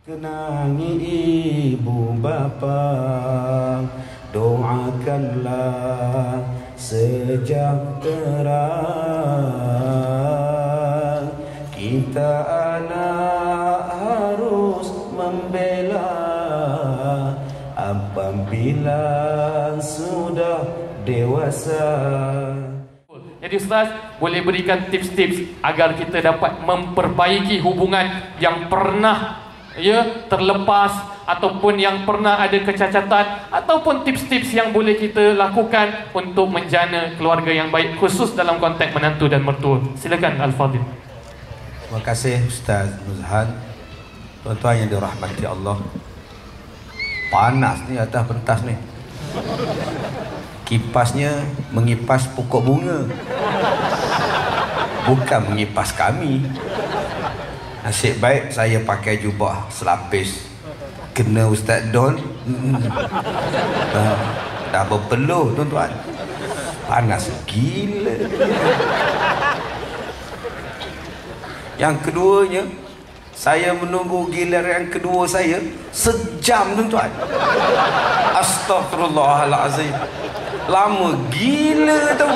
Kenangi ibu bapa, doakanlah sejahtera. Kita anak harus membela apabila sudah dewasa. Jadi Ustaz boleh berikan tips-tips agar kita dapat memperbaiki hubungan yang pernah terlepas ataupun yang pernah ada kecacatan, ataupun tips-tips yang boleh kita lakukan untuk menjana keluarga yang baik, khusus dalam konteks menantu dan mertua. Silakan Al-Fadhil. Terima kasih Ustaz Nuzhan. Tuan-tuan yang dirahmati Allah, panas ni atas pentas ni. Kipasnya mengipas pokok bunga, bukan mengipas kami. Nasib baik saya pakai jubah selapis. Kena Ustaz Don, dah berpeluh tuan-tuan. Panas gila. Yang keduanya, saya menunggu giliran yang kedua saya sejam tuan-tuan. Astaghfirullahalazim. Lama gila tu.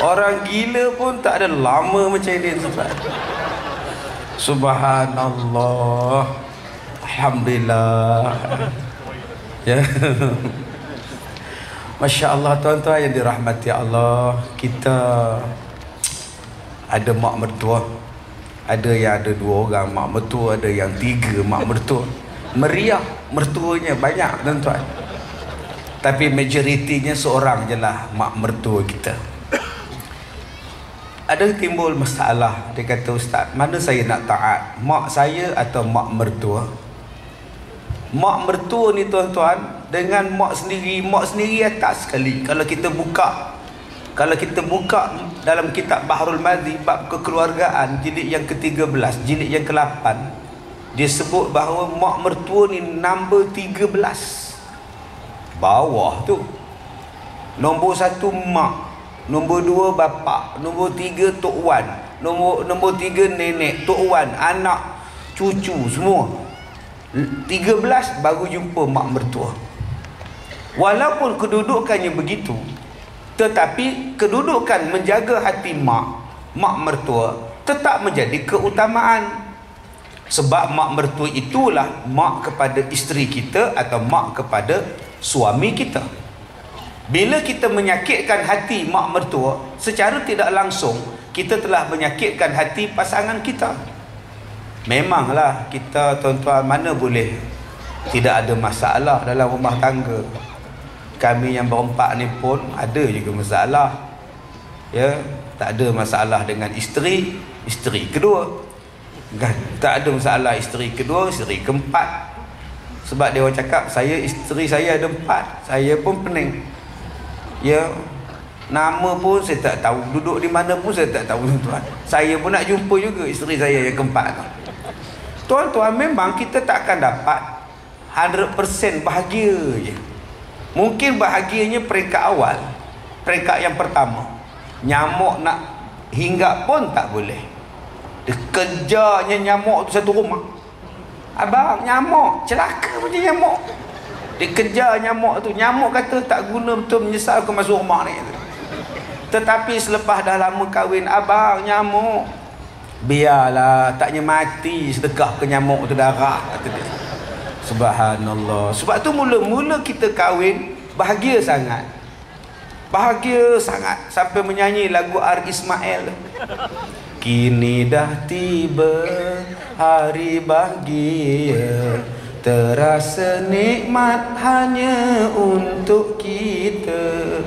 Orang gila pun tak ada lama macam ini tuan-tuan. Subhanallah. Alhamdulillah. Ya. Masya Allah tuan-tuan yang dirahmati Allah. Kita ada mak mertua. Ada yang ada 2 orang mak mertua, ada yang 3 mak mertua. Meriah mertuanya banyak tuan-tuan. Tapi majoritinya seorang je lah mak mertua kita. Ada timbul masalah. Dia kata, Ustaz, mana saya nak taat, mak saya atau mak mertua? Mak mertua ni tuan-tuan dengan mak sendiri atas sekali. Kalau kita buka dalam kitab Bahrul Madhi bab kekeluargaan jilid yang ke-13, jilid yang ke-8, dia sebut bahawa mak mertua ni nombor 13 bawah tu. Nombor 1 mak, nombor 2 bapa, nombor 3 tok wan, nombor 3 nenek, tok wan, anak, cucu semua. 13 baru jumpa mak mertua. Walaupun kedudukannya begitu, tetapi kedudukan menjaga hati mak mertua tetap menjadi keutamaan. Sebab mak mertua itulah mak kepada isteri kita atau mak kepada suami kita. Bila kita menyakitkan hati mak mertua, secara tidak langsung kita telah menyakitkan hati pasangan kita. Memanglah kita tuan-tuan mana boleh tidak ada masalah dalam rumah tangga. Kami yang berempat ni pun ada juga masalah. Ya, tak ada masalah dengan isteri kedua. Kan? Tak ada masalah isteri kedua, isteri keempat. Sebab dia orang cakap, isteri saya ada 4, saya pun pening. Ya, nama pun saya tak tahu, duduk di mana pun saya tak tahu tuan. Saya pun nak jumpa juga isteri saya yang keempat tu. Tuan-tuan, memang kita tak akan dapat 100% bahagia je. Mungkin bahagianya peringkat awal, peringkat yang pertama. Nyamuk nak hinggap pun tak boleh. Dia kejarnya nyamuk tu satu rumah. Abang, nyamuk, celaka macam nyamuk. Dia kejar nyamuk tu. Nyamuk kata tak guna betul, menyesal aku masuk rumah ni. Tetapi selepas dah lama kahwin, abang, nyamuk, biarlah, taknya mati sedekah ke nyamuk tu darah, kata dia. Subhanallah. Sebab tu mula-mula kita kahwin bahagia sangat. Bahagia sangat sampai menyanyi lagu Ar Ismail. Kini dah tiba hari bahagia, terasa nikmat hanya untuk kita.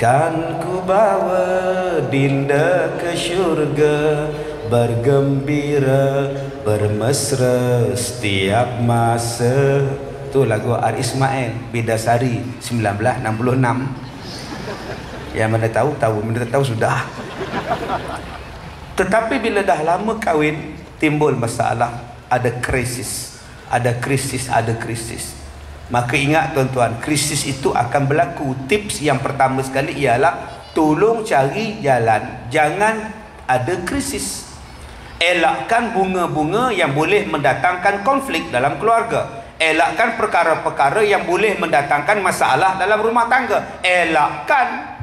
Kan ku bawa dinda ke syurga, bergembira, bermesra setiap masa. Tu lagu Ar Ismail, Bidasari 1966. Yang mana tahu, mana tak tahu sudah. Tetapi bila dah lama kahwin, timbul masalah, ada krisis. Maka ingat tuan-tuan, krisis itu akan berlaku. Tips yang pertama sekali ialah tolong cari jalan, jangan ada krisis. Elakkan bunga-bunga yang boleh mendatangkan konflik dalam keluarga. Elakkan perkara-perkara yang boleh mendatangkan masalah dalam rumah tangga. Elakkan.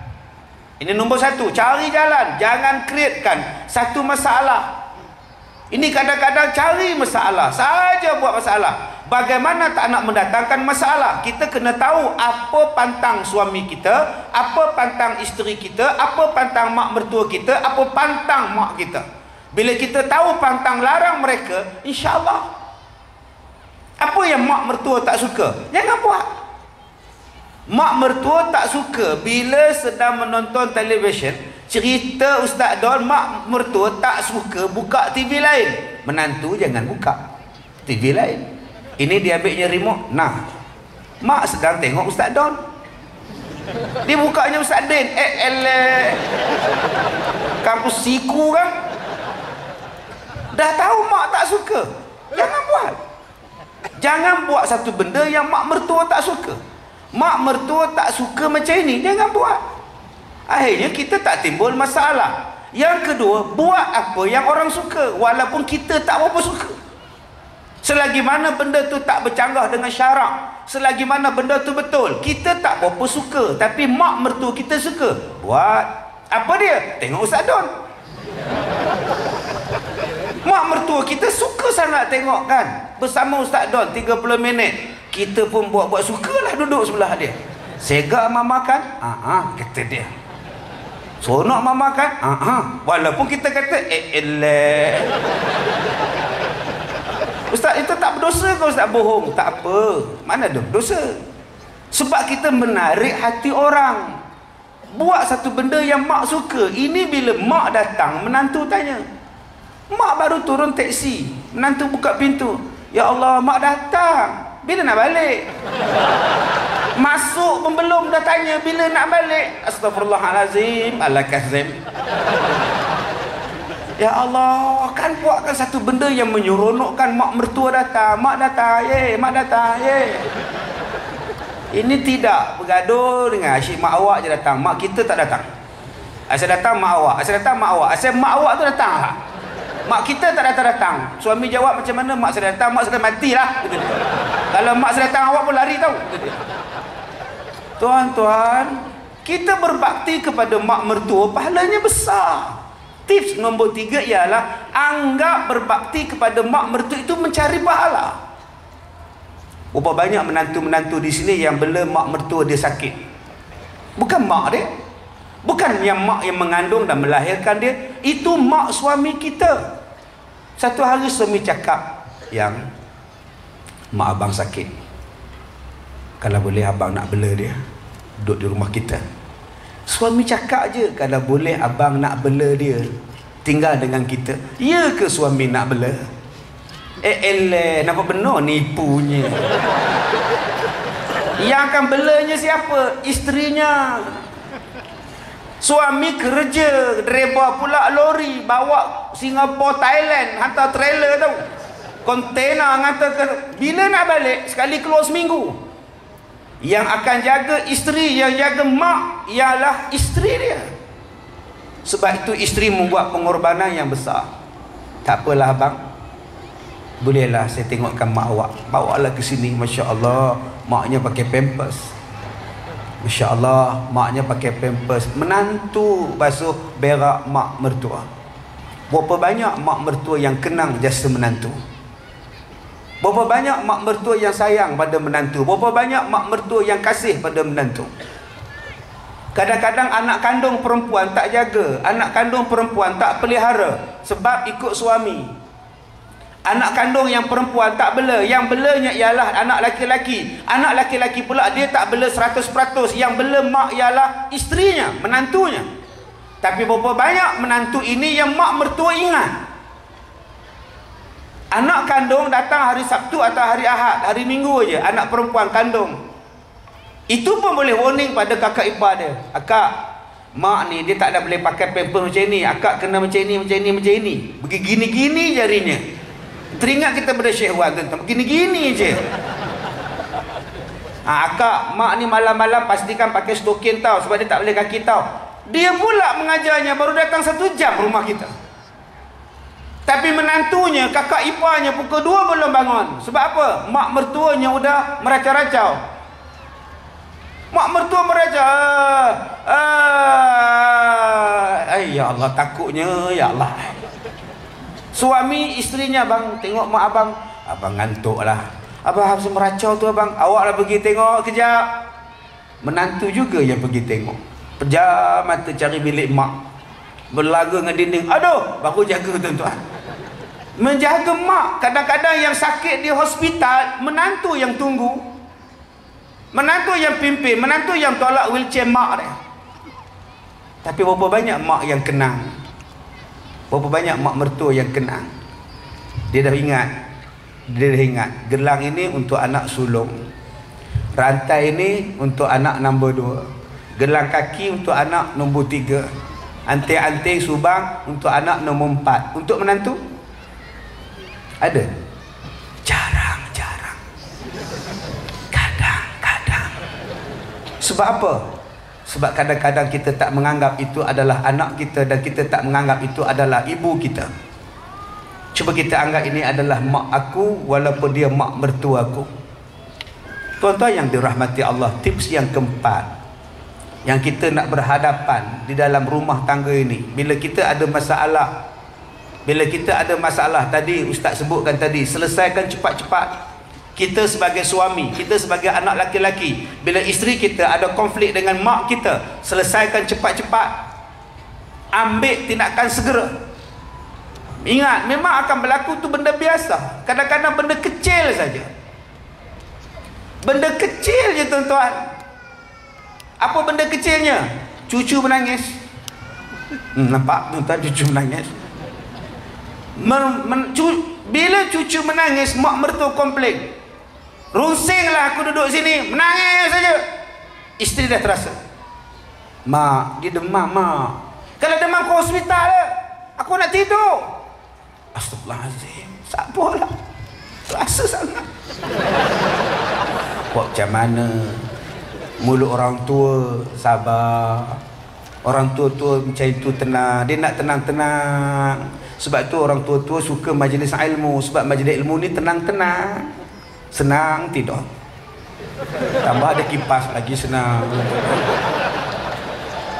Ini nombor satu. Cari jalan. Jangan createkan satu masalah. Ini kadang-kadang cari masalah saja, buat masalah. Bagaimana tak nak mendatangkan masalah? Kita kena tahu apa pantang suami kita, apa pantang isteri kita, apa pantang mak mertua kita, apa pantang mak kita. Bila kita tahu pantang larang mereka, insya-Allah. Apa yang mak mertua tak suka, jangan buat. Mak mertua tak suka bila sedang menonton televisyen, cerita Ustaz Don, mak mertua tak suka buka TV lain. Menantu jangan buka TV lain. Ini dia ambilnya remote. Nah, mak sedang tengok Ustaz Don, dia bukanya Ustaz Din. Kampus siku kan. Dah tahu mak tak suka, jangan buat. Jangan buat satu benda yang mak mertua tak suka. Mak mertua tak suka macam ini, jangan buat. Akhirnya kita tak timbul masalah. Yang kedua, buat apa yang orang suka walaupun kita tak berapa suka. Selagi mana benda tu tak bercanggah dengan syarak, selagi mana benda tu betul, kita tak berapa suka, tapi mak mertua kita suka, buat. Apa dia? Tengok Ustaz Don. Mak mertua kita suka sangat tengok kan bersama Ustaz Don 30 minit. Kita pun buat-buat sukalah duduk sebelah dia. Segak mama kan? Kata dia. Seronok mama kan? Walaupun kita kata Ustaz itu tak berdosa ke Ustaz? Bohong. Tak apa. Mana ada berdosa? Sebab kita menarik hati orang. Buat satu benda yang mak suka. Ini bila mak datang, menantu tanya. Mak baru turun teksi, menantu buka pintu. Ya Allah, mak datang. Bila nak balik? Masuk pun belum dah tanya bila nak balik. Astaghfirullahalazim. Al-Kazim. Ya Allah, kan buatkan satu benda yang menyeronokkan. Mak mertua datang, mak datang, mak datang, Ini tidak bergaduh dengan asyik mak awak je datang, mak kita tak datang. Asal datang mak awak, asal datang mak awak, asal mak awak tu datang lah. Mak kita tak datang-datang. Suami jawab macam mana? Mak saya datang, mak saya matilah. Kalau mak saya datang, awak pun lari tau. Tuan-tuan, kita berbakti kepada mak mertua, pahalanya besar. Tips nombor 3 ialah anggap berbakti kepada mak mertua itu mencari pahala. Berapa banyak menantu-menantu di sini yang bila mak mertua dia sakit. Bukan mak dia. Bukan yang mak yang mengandung dan melahirkan dia. Itu mak suami kita. Satu hari suami cakap yang mak abang sakit. Kalau boleh abang nak bela dia. Duduk di rumah kita. Suami cakap je, kalau boleh abang nak bela dia. Tinggal dengan kita. Ya ke suami nak bela? Nampak benar nipunya. Yang akan belanya siapa? Isterinya. Suami kerja, driver pula lori, bawa Singapura, Thailand, hantar trailer tau. Kontainer hantar ke. Bila nak balik? Sekali keluar seminggu. Yang akan jaga isteri, yang jaga mak ialah isteri dia. Sebab itu isteri membuat pengorbanan yang besar. Tak apalah abang, bolehlah saya tengokkan mak awak. Bawalah ke sini. Masya Allah, maknya pakai pampers. Masya Allah, maknya pakai pampers. Menantu basuh berak mak mertua. Berapa banyak mak mertua yang kenang jasa menantu? Berapa banyak mak mertua yang sayang pada menantu? Berapa banyak mak mertua yang kasih pada menantu? Kadang-kadang anak kandung perempuan tak jaga, anak kandung perempuan tak pelihara sebab ikut suami. Anak kandung yang perempuan tak bela, yang belanya ialah anak laki-laki. Anak laki-laki pula dia tak bela 100%, yang bela mak ialah isterinya, menantunya. Tapi berapa banyak menantu ini yang mak mertua ingat. Anak kandung datang hari Sabtu atau hari Ahad, hari Minggu aja, anak perempuan kandung. Itu pun boleh warning pada kakak ipar dia. Akak, mak ni dia tak ada boleh pakai pampers macam ni. Akak kena macam ni, macam ni, macam ni. Begini-gini jarinya. Teringat kita pada Syekh Wan tentang begini-gini je. Akak, mak ni malam-malam pastikan pakai stokin tau, sebab dia tak boleh kaki tau. Dia pula mengajarnya baru datang 1 jam rumah kita. Tapi menantunya, kakak iparnya pukul 2 belum bangun. Sebab apa? Mak mertuanya udah meracau-racau. Mak mertua meracau. Ya Allah, takutnya, ya Allah. Suami isterinya, abang tengok mak abang. Abang ngantuk lah. Abang harus meracau tu abang. Awak lah pergi tengok kejap. Menantu juga yang pergi tengok. Pejam mata cari bilik mak. Berlaga dengan dinding. Aduh, baru jaga tuan-tuan. Menjaga mak. Kadang-kadang yang sakit di hospital, menantu yang tunggu, menantu yang pimpin, menantu yang tolak wheelchair mak dia. Tapi berapa banyak mak yang kenang? Berapa banyak mak mertua yang kenang? Dia dah ingat. Gelang ini untuk anak sulung, rantai ini untuk anak nombor 2, gelang kaki untuk anak nombor 3, anting-anting subang untuk anak nombor 4. Untuk menantu ada? Jarang-jarang. Kadang-kadang. Sebab apa? Sebab kadang-kadang kita tak menganggap itu adalah anak kita, dan kita tak menganggap itu adalah ibu kita. Cuba kita anggap ini adalah mak aku, walaupun dia mak mertua aku. Tuan-tuan yang dirahmati Allah, tips yang keempat yang kita nak berhadapan di dalam rumah tangga ini, bila kita ada masalah, tadi Ustaz sebutkan tadi, selesaikan cepat-cepat. Kita sebagai suami, kita sebagai anak laki-laki, bila isteri kita ada konflik dengan mak kita, selesaikan cepat-cepat. Ambil tindakan segera. Ingat, memang akan berlaku tu benda biasa. Kadang-kadang benda kecil saja. Benda kecil je tuan-tuan. Apa benda kecilnya? Cucu menangis. Nampak tuan-tuan, cucu menangis. Bila cucu menangis, mak mertua komplain. Runsinglah aku duduk sini, menangis saja. Isteri dah terasa. Mak, dia demam mak. Kalau demam ke hospital lah. Aku nak tidur. Astagfirullahaladzim, sabarlah, rasa sangat. Buat macam mana? Mulut orang tua sabar. Orang tua-tua macam itu tenang. Dia nak tenang-tenang. Sebab tu orang tua-tua suka majlis ilmu. Sebab majlis ilmu ni tenang-tenang, senang tidur. Tambah ada kipas lagi senang.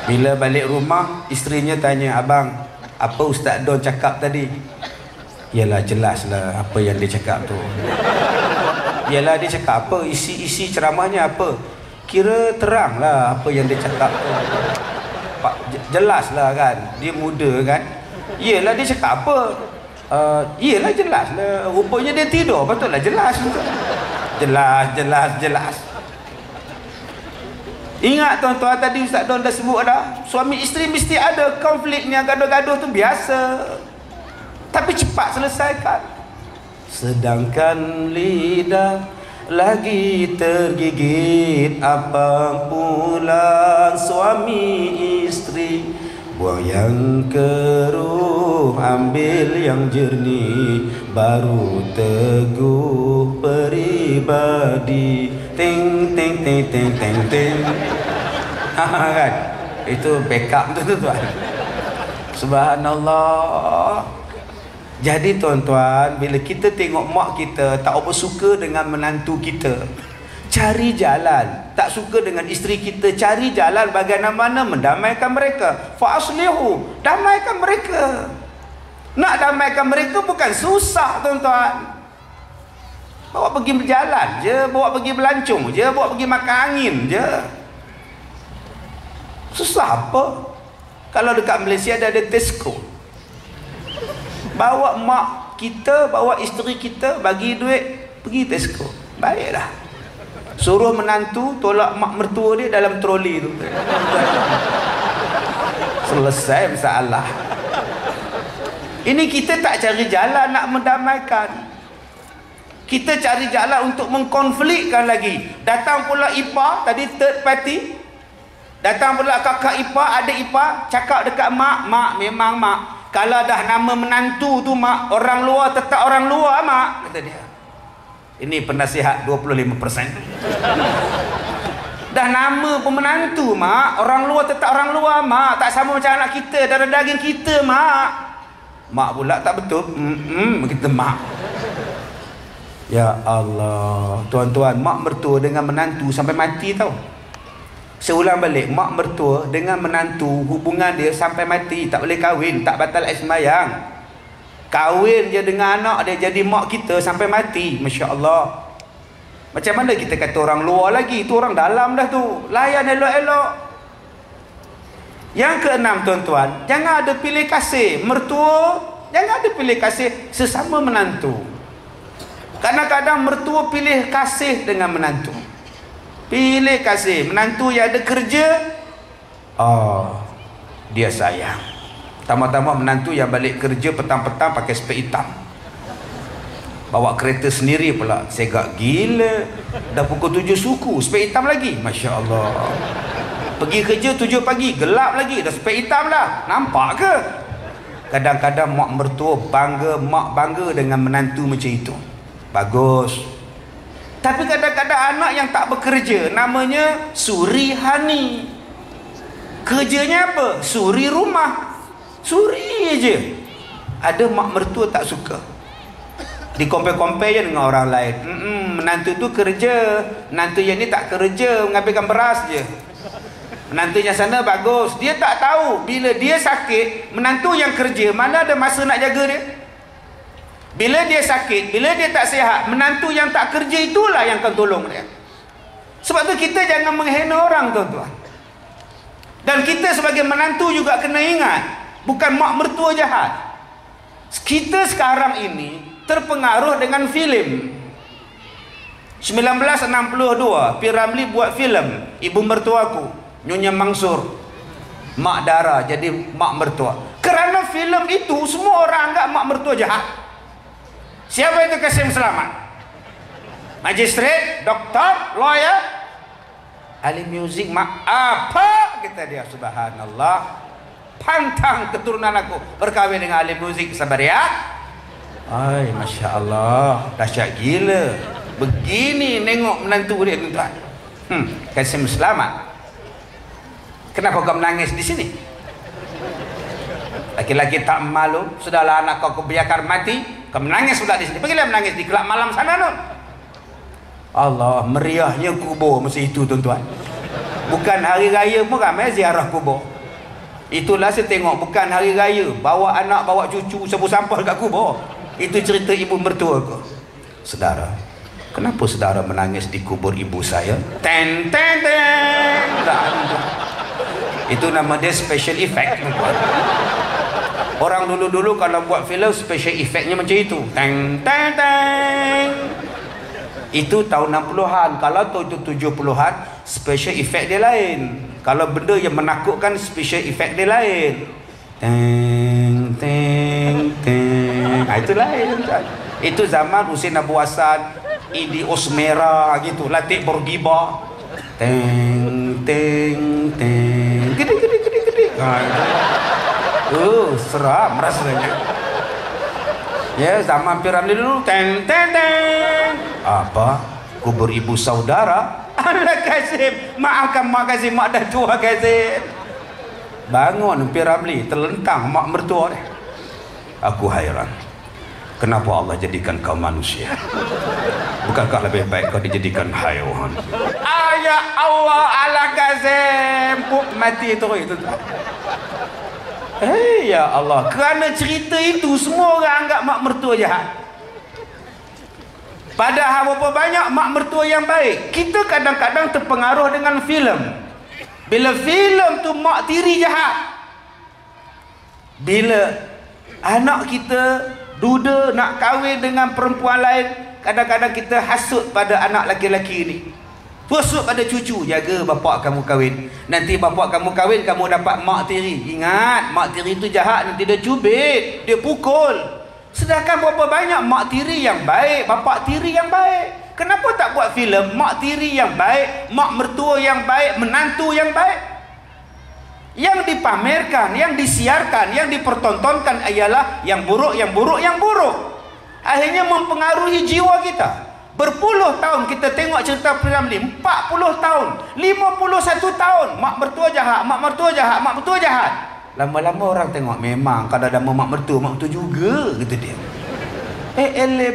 Bila balik rumah, isterinya tanya, abang, apa Ustaz Don cakap tadi? Yalah, jelaslah apa yang dia cakap tu. Yalah, dia cakap apa? Isi ceramahnya apa? Kira terang lah apa yang dia cakap tu. Jelaslah kan. Dia muda kan. Yalah, dia cakap apa? Yalah, jelaslah. Rupanya dia tidur. Patutlah jelas. Jelas. Ingat tuan-tuan, tadi Ustaz Don dah sebut dah. Suami isteri mesti ada konfliknya, gaduh-gaduh tu biasa. Tapi cepat selesaikan. Sedangkan lidah lagi tergigit, apa pula suami isteri. Buang yang keruh, ambil yang jernih, baru teguh peribadi. Ting ting ting ting ting ting. Kan? Itu backup tu tuan. Subhanallah. Jadi tuan-tuan, bila kita tengok mak kita tak apa suka dengan menantu kita, cari jalan. Tak suka dengan isteri kita, cari jalan bagaimana mendamaikan mereka. Fa'aslihu, damaikan mereka. Nak damaikan mereka bukan susah tuan-tuan. Bawa pergi berjalan je, bawa pergi belancong je, bawa pergi makan angin je. Susah apa? Kalau dekat Malaysia ada Tesco. Bawa mak kita, bawa isteri kita, bagi duit, pergi Tesco. Baiklah. Suruh menantu tolak mak mertua dia dalam troli tu. Selesai masalah. Ini kita tak cari jalan nak mendamaikan. Kita cari jalan untuk mengkonflikkan lagi. Datang pula ipar, tadi third party. Datang pula kakak ipar, adik ipar, cakap dekat mak, mak memang mak. Kalau dah nama menantu tu mak, orang luar tetap orang luar mak, kata dia. Ini penasihat 25%. Dah nama pemenantu mak, orang luar tetap orang luar mak. Tak sama macam anak kita, darah daging kita mak. Mak pula tak betul. Kita mak. Ya Allah, tuan-tuan, mak mertua dengan menantu sampai mati tau. Saya ulang balik, mak mertua dengan menantu hubungan dia sampai mati, tak boleh kahwin, tak batal sembahyang. Kahwin je dengan anak dia jadi mak kita sampai mati. Masya Allah. Macam mana kita kata orang luar lagi, itu orang dalam dah tu. Layan elok-elok. Yang keenam tuan-tuan, jangan ada pilih kasih mertua, jangan ada pilih kasih sesama menantu. Kadang-kadang mertua pilih kasih dengan menantu. Pilih kasih menantu yang ada kerja, dia sayang. Tambah-tambah menantu yang balik kerja petang-petang pakai spek hitam, bawa kereta sendiri pula. Segak gila. Dah pukul 7 suku spek hitam lagi. Masya Allah. Pergi kerja 7 pagi gelap lagi, dah spek hitam dah. Nampak ke? Kadang-kadang mak mertua bangga dengan menantu macam itu. Bagus. Tapi kadang-kadang anak yang tak bekerja, namanya suri hani. Kerjanya apa? Suri rumah. Suri je. Ada mak mertua tak suka, di-compare je dengan orang lain. Menantu tu kerja, menantu yang ni tak kerja, mengambilkan beras je. Menantunya sana bagus. Dia tak tahu bila dia sakit, menantu yang kerja mana ada masa nak jaga dia. Bila dia sakit, bila dia tak sihat, menantu yang tak kerja itulah yang akan tolong dia. Sebab tu kita jangan menghina orang, tuan-tuan. Dan kita sebagai menantu juga kena ingat, bukan mak mertua jahat. Kita sekarang ini terpengaruh dengan filem. 1962 P. Ramlee buat filem Ibu Mertuaku, Nyonya Mansur, Mak Dara jadi mak mertua. Kerana filem itu semua orang anggap mak mertua jahat. Siapa itu Kasim Selamat? Magistrat, doktor, lawyer, ahli muzik, mak apa kita dia. Subhanallah, pantang keturunan aku berkahwin dengan ahli muzik. Sabar ya. Ay, Masya Allah, dahsyat gila. Begini nengok menantu dia, tuan-tuan. Kasim Selamat, kenapa kau menangis di sini? Laki-laki tak malu. Sudahlah anak kau biarkan mati, kau menangis pula di sini. Pergilah menangis di kelab malam sana, nun. Allah, meriahnya kubur masa itu, tuan-tuan. Bukan hari raya pun ramai ziarah kubur. Itulah saya tengok, bukan hari raya, bawa anak, bawa cucu, sapu sampah kat kubur. Itu cerita ibu mertua aku. Saudara, kenapa saudara menangis di kubur ibu saya? Ten ten ten. Itu nama dia special effect. Orang dulu-dulu kalau buat filem special effectnya macam itu. Teng teng teng. Itu tahun 60-an. Kalau tahun 70-an special effect dia lain. Kalau benda yang menakutkan special effect dia lain. Teng teng teng. Itu lain. Itu zaman Husin Abu Hasan, Idi Osmera gitu, Latif Bourguiba. Teng teng teng. Gede. Seram rasanya. Ya, zaman P. Ramlee dulu. Teng teng teng. Apa? Kubur ibu saudara? Alah Kasim, maafkan mak Kasim, mak dah tua Kasim. Bangun P. Ramlee, terlentang mak mertua dia. Aku hairan, kenapa Allah jadikan kau manusia? Bukankah lebih baik kau dijadikan haiwan? Ya Allah, ala Kasim, mati terus itu. Ya Allah, kerana cerita itu semua orang anggap mak mertua jahat. Padahal berapa banyak mak mertua yang baik. Kita kadang-kadang terpengaruh dengan filem. Bila filem tu mak tiri jahat, bila anak kita duda nak kahwin dengan perempuan lain, kadang-kadang kita hasut pada anak laki-laki ini, hasut pada cucu. Jaga bapak kamu kahwin, nanti bapak kamu kahwin kamu dapat mak tiri. Ingat, mak tiri itu jahat, nanti dia cubit, dia pukul. Sedangkan berapa banyak mak tiri yang baik, bapak tiri yang baik. Kenapa tak buat filem mak tiri yang baik, mak mertua yang baik, menantu yang baik? Yang dipamerkan, yang disiarkan, yang dipertontonkan ialah yang buruk, yang buruk, yang buruk. Akhirnya mempengaruhi jiwa kita. Berpuluh tahun kita tengok cerita P. Ramlee, 40 tahun, 51 tahun mak mertua jahat, mak mertua jahat, mak mertua jahat. Lama-lama orang tengok memang kalau ada mak mertua juga kata dia.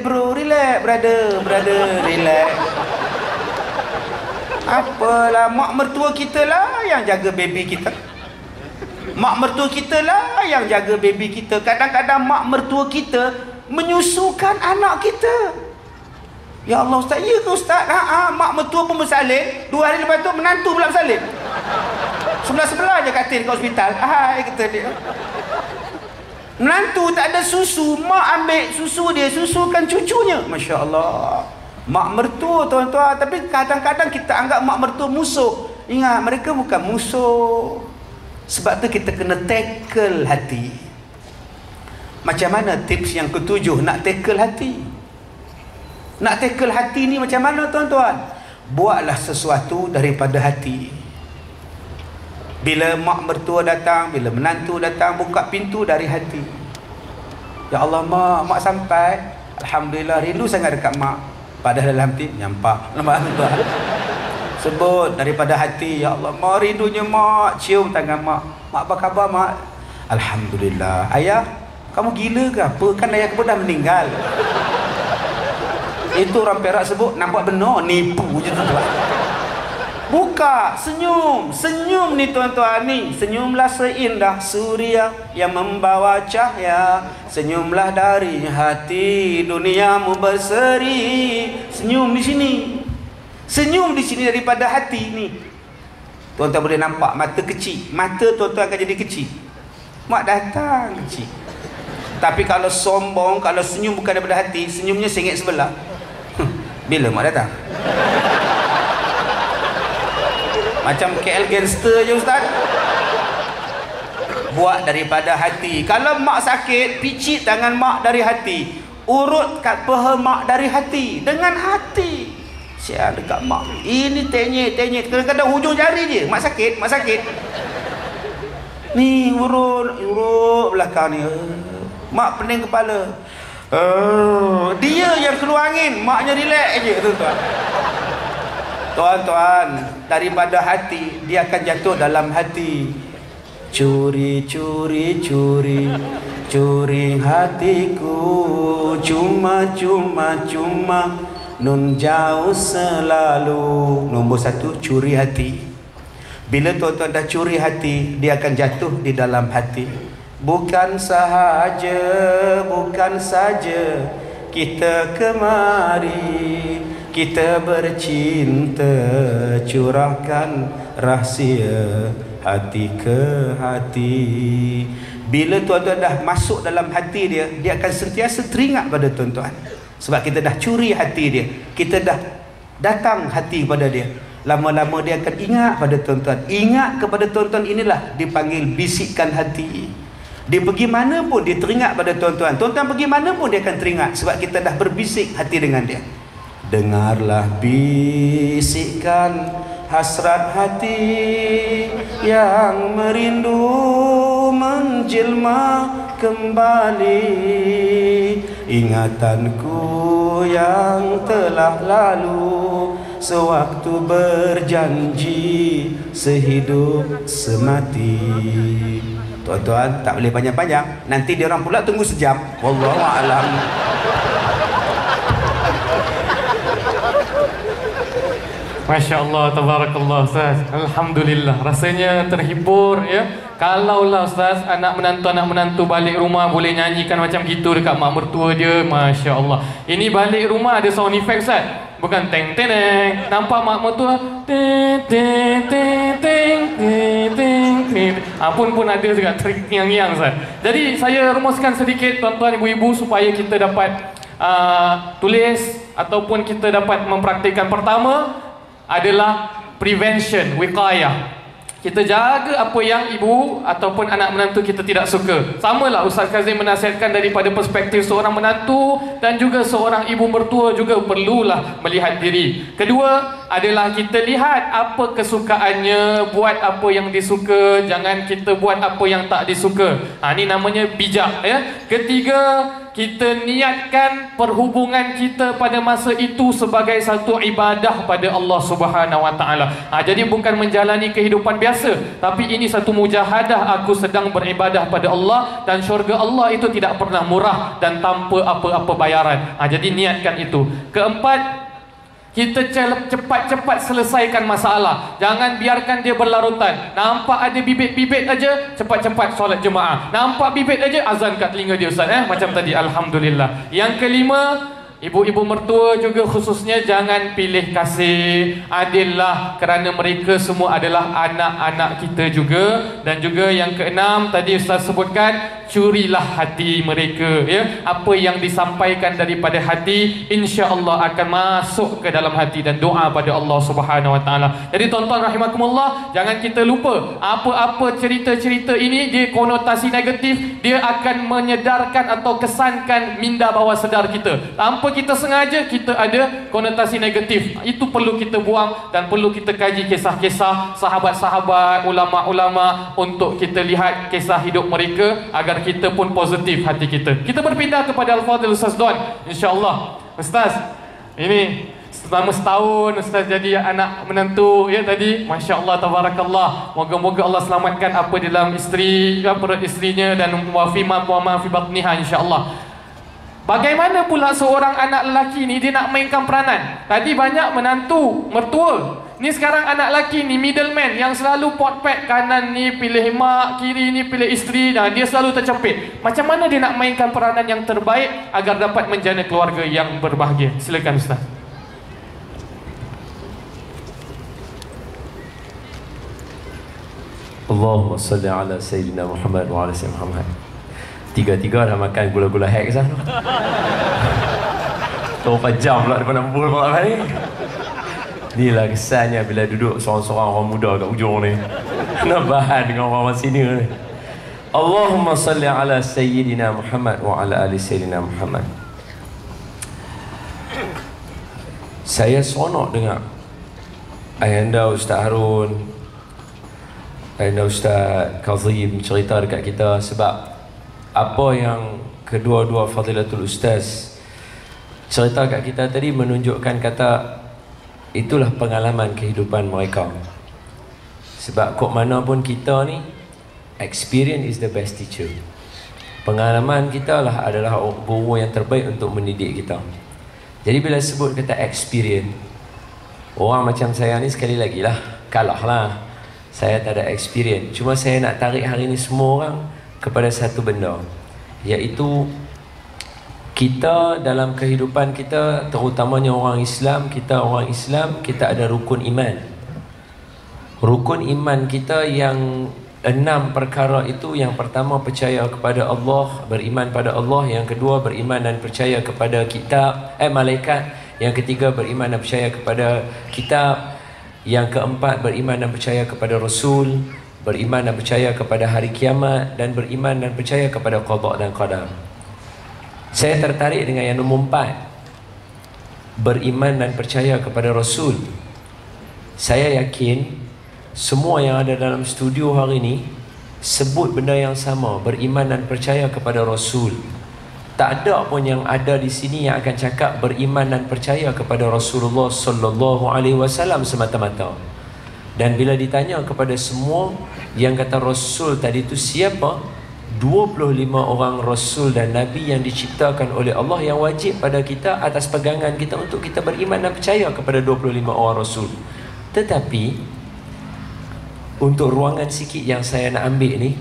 Bro, relax brother, relax. Apalah, mak mertua kita lah yang jaga baby kita. Mak mertua kita lah yang jaga baby kita. Kadang-kadang mak mertua kita menyusukan anak kita. Ya Allah Ustaz, ya ke Ustaz? Mak mertua pun bersalin, 2 hari lepas tu menantu pula bersalin. Sebelah-sebelah je katil kat hospital. Hai, kata dia. Menantu tak ada susu, mak ambil susu dia, susukan cucunya. Masya Allah. Mak mertua tuan-tuan. Tapi kadang-kadang kita anggap mak mertua musuh. Ingat, mereka bukan musuh. Sebab tu kita kena tackle hati. Macam mana tips yang ketujuh nak tackle hati? Nak tackle hati ni macam mana tuan-tuan? Buatlah sesuatu daripada hati. Bila mak mertua datang, bila menantu datang, buka pintu dari hati. Ya Allah mak sampai. Alhamdulillah, rindu sangat dekat mak. Padahal dalam hati nyampah. Nampak. Sebut daripada hati. Ya Allah mak, rindunya mak. Cium tangan mak. Mak apa khabar mak? Alhamdulillah. Ayah, kamu gila ke apa? Kan ayah kamu dah meninggal. Itu orang Perak sebut nampak benar, nipu je tuan-tuan. Buka, senyum ni tuan-tuan ni. Senyumlah seindah suria yang membawa cahaya. Senyumlah dari hati, duniamu berseri. Senyum di sini. Senyum di sini daripada hati ni. Tuan-tuan boleh nampak mata kecil. Mata tuan-tuan akan jadi kecil. Mak datang kecil. Tapi kalau sombong, kalau senyum bukan daripada hati, senyumnya sengit sebelah. Bila mak datang? Macam KL gangster je Ustaz. Buat daripada hati. Kalau mak sakit, picit tangan mak dari hati. Urut kat peha mak dari hati. Dengan hati. Siap dekat mak. Ini tenyek. Kadang-kadang hujung jari je. Mak sakit. Ni urut belakang ni. Mak pening kepala. Dia yang keluar angin. Maknya relax je tuan-tuan. Tuan-tuan, daripada hati dia akan jatuh dalam hati. Curi hatiku, cuma nun jauh selalu. Nombor 1, curi hati. Bila tuan-tuan dah curi hati, dia akan jatuh di dalam hati. Bukan sahaja kita kemari, kita bercinta, curahkan rahsia hati ke hati. Bila tuan-tuan dah masuk dalam hati dia, dia akan sentiasa teringat pada tuan-tuan. Sebab kita dah curi hati dia, kita dah datang hati kepada dia. Lama-lama dia akan ingat pada tuan-tuan. Ingat kepada tuan-tuan inilah dipanggil bisikan hati. Dia pergi mana pun dia teringat pada tuan-tuan. Tuan-tuan pergi mana pun dia akan teringat. Sebab kita dah berbisik hati dengan dia. Dengarlah bisikan hasrat hati yang merindu menjelma kembali. Ingatanku yang telah lalu, sewaktu berjanji sehidup semati. Tuan-tuan tak boleh panjang-panjang. Nanti dia orang pula tunggu sejam. Wallahu a'lam. Masya Allah, tabarakallah Ustaz. Alhamdulillah, rasanya terhibur ya. Kalaulah Ustaz, anak menantu balik rumah boleh nyanyikan macam gitu dekat mak mertua dia, Masya Allah. Ini balik rumah ada sound effect Ustaz. Bukan teng teng. Nampak mak mertua teng teng teng teng teng teng. Pun ada juga trik yang Ustaz. Jadi saya rumuskan sedikit tuan-tuan ibu-ibu supaya kita dapat tulis ataupun kita dapat mempraktikkan. Pertama adalah prevention, wiqayah. Kita jaga apa yang ibu ataupun anak menantu kita tidak suka. Samalah Ustaz Kazim menasihatkan daripada perspektif seorang menantu dan juga seorang ibu mertua juga perlulah melihat diri. Kedua adalah kita lihat apa kesukaannya, buat apa yang disuka, jangan kita buat apa yang tak disuka. Ini namanya bijak ya. Ketiga, kita niatkan perhubungan kita pada masa itu sebagai satu ibadah pada Allah Subhanahu Wa Taala. Jadi bukan menjalani kehidupan biasa, tapi ini satu mujahadah, aku sedang beribadah pada Allah, dan syurga Allah itu tidak pernah murah dan tanpa apa-apa bayaran. Jadi niatkan itu. Keempat, kita cepat-cepat selesaikan masalah. Jangan biarkan dia berlarutan. Nampak ada bibit-bibit aja, cepat-cepat solat jemaah. Nampak bibit aja, azan kat telinga dia Ustaz, macam tadi. Alhamdulillah. Yang kelima, ibu-ibu mertua juga khususnya jangan pilih kasih. Adillah, kerana mereka semua adalah anak-anak kita juga. Dan juga yang keenam, tadi Ustaz sebutkan, curilah hati mereka, ya. Apa yang disampaikan daripada hati, insya-Allah akan masuk ke dalam hati, dan doa pada Allah Subhanahu Wa Taala. Jadi tuan-tuan rahimakumullah, jangan kita lupa apa-apa cerita-cerita ini dia konotasi negatif, dia akan menyedarkan atau kesankan minda bawah sedar kita. Tanpa kita sengaja, kita ada konotasi negatif. Itu perlu kita buang, dan perlu kita kaji kisah-kisah sahabat-sahabat, ulama-ulama, untuk kita lihat kisah hidup mereka agar kita pun positif hati kita. Kita berpindah kepada Al-Fadhil Ustaz Don, insya-Allah. Ustaz, ini selama setahun Ustaz jadi anak menantu, ya tadi, masya-Allah, tabarakallah. Moga-moga Allah selamatkan apa di dalam isteri, perut isterinya, dan wafi ma fi batniha, insya-Allah. Bagaimana pula seorang anak lelaki ni dia nak mainkan peranan? Tadi banyak menantu, mertua. Ni sekarang anak lelaki ni middleman yang selalu potpet, kanan ni pilih mak, kiri ni pilih isteri, dan dia selalu tercepit. Macam mana dia nak mainkan peranan yang terbaik agar dapat menjana keluarga yang berbahagia? Silakan Ustaz. Allahumma salli ala Sayyidina Muhammad wa ala Sayyidina Muhammad. Tiga-tiga dah makan gula-gula hack sah. Tahu jam pula depan nombor malam ni. Inilah kesannya bila duduk seorang-seorang orang muda kat ujung ni. Nak bahan dengan orang sini ni. Allahumma salli ala Sayyidina Muhammad wa ala ali Sayyidina Muhammad. Saya seronok dengar Ayahanda Ustaz Harun, Ayahanda Ustaz Kazim cerita dekat kita, sebab apa yang kedua-dua Fadilatul Ustaz cerita kat kita tadi menunjukkan kata itulah pengalaman kehidupan mereka. Sebab kok mana pun kita ni, experience is the best teacher. Pengalaman kita lah adalah guru yang terbaik untuk mendidik kita. Jadi bila sebut kata experience, orang macam saya ni sekali lagi lah, kalah lah. Saya tak ada experience. Cuma saya nak tarik hari ni semua orang kepada satu benda, iaitu kita dalam kehidupan kita, terutamanya orang Islam, kita ada rukun iman. Rukun iman kita yang 6 perkara itu, yang pertama percaya kepada Allah, beriman pada Allah. Yang kedua beriman dan percaya kepada kitab, malaikat. Yang ketiga beriman dan percaya kepada kitab. Yang keempat beriman dan percaya kepada Rasul, beriman dan percaya kepada hari kiamat, dan beriman dan percaya kepada qada dan qadar. Saya tertarik dengan yang nombor 4, beriman dan percaya kepada Rasul. Saya yakin semua yang ada dalam studio hari ini sebut benda yang sama, beriman dan percaya kepada Rasul. Tak ada pun yang ada di sini yang akan cakap beriman dan percaya kepada Rasulullah sallallahu alaihi wasallam semata-mata. Dan bila ditanya kepada semua yang kata Rasul tadi itu siapa, 25 orang Rasul dan Nabi yang diciptakan oleh Allah yang wajib pada kita, atas pegangan kita untuk kita beriman dan percaya kepada 25 orang Rasul. Tetapi untuk ruangan sikit yang saya nak ambil ni,